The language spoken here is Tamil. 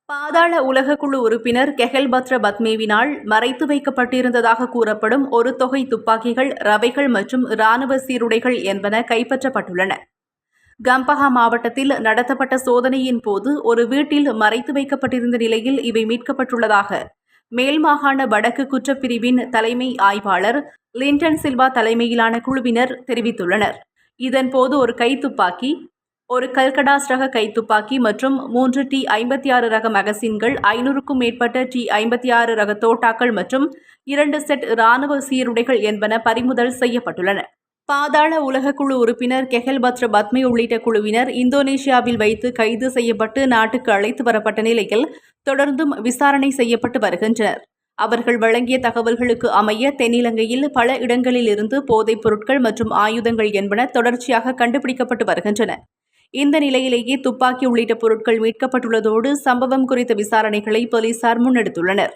பாதாள உலகக்குழு உறுப்பினர் கெஹல்பத்ர பத்மேவினால் மறைத்து வைக்கப்பட்டிருந்ததாக கூறப்படும் ஒரு தொகை துப்பாக்கிகள், ரவைகள் மற்றும் இராணுவ சீருடைகள் என்பன கைப்பற்றப்பட்டுள்ளன. கம்பஹா மாவட்டத்தில் நடத்தப்பட்ட சோதனையின் போது ஒரு வீட்டில் மறைத்து வைக்கப்பட்டிருந்த நிலையில் இவை மீட்கப்பட்டுள்ளதாக மேல் மாகாண வடக்கு குற்றப்பிரிவின் தலைமை ஆய்வாளர் லிண்டன் சில்வா தலைமையிலான குழுவினர் தெரிவித்துள்ளனர். இதன்போது ஒரு கைத்துப்பாக்கி, ஒரு கல்கடாஸ் ரக கைத்துப்பாக்கி மற்றும் 3 T-56 ரக மகசின்கள், 500க்கும் மேற்பட்ட T-56 ரக தோட்டாக்கள் மற்றும் 2 செட் இராணுவ சீருடைகள் என்பன பறிமுதல் செய்யப்பட்டுள்ளன. பாதாள உலகக்குழு உறுப்பினர் கெஹல்பத்ர பத்மே உள்ளிட்ட குழுவினர் இந்தோனேஷியாவில் வைத்து கைது செய்யப்பட்டு நாட்டுக்கு அழைத்து வரப்பட்ட நிலையில் தொடர்ந்தும் விசாரணை செய்யப்பட்டு வருகின்றனர். அவர்கள் வழங்கிய தகவல்களுக்கு அமைய தென்னிலங்கையில் பல இடங்களில் இருந்து போதைப் பொருட்கள் மற்றும் ஆயுதங்கள் என்பன தொடர்ச்சியாக கண்டுபிடிக்கப்பட்டு வருகின்றன. இந்த நிலையிலேயே துப்பாக்கி உள்ளிட்ட பொருட்கள் மீட்கப்பட்டுள்ளதோடு சம்பவம் குறித்த விசாரணைகளை போலீசார் முன்னெடுத்துள்ளனர்.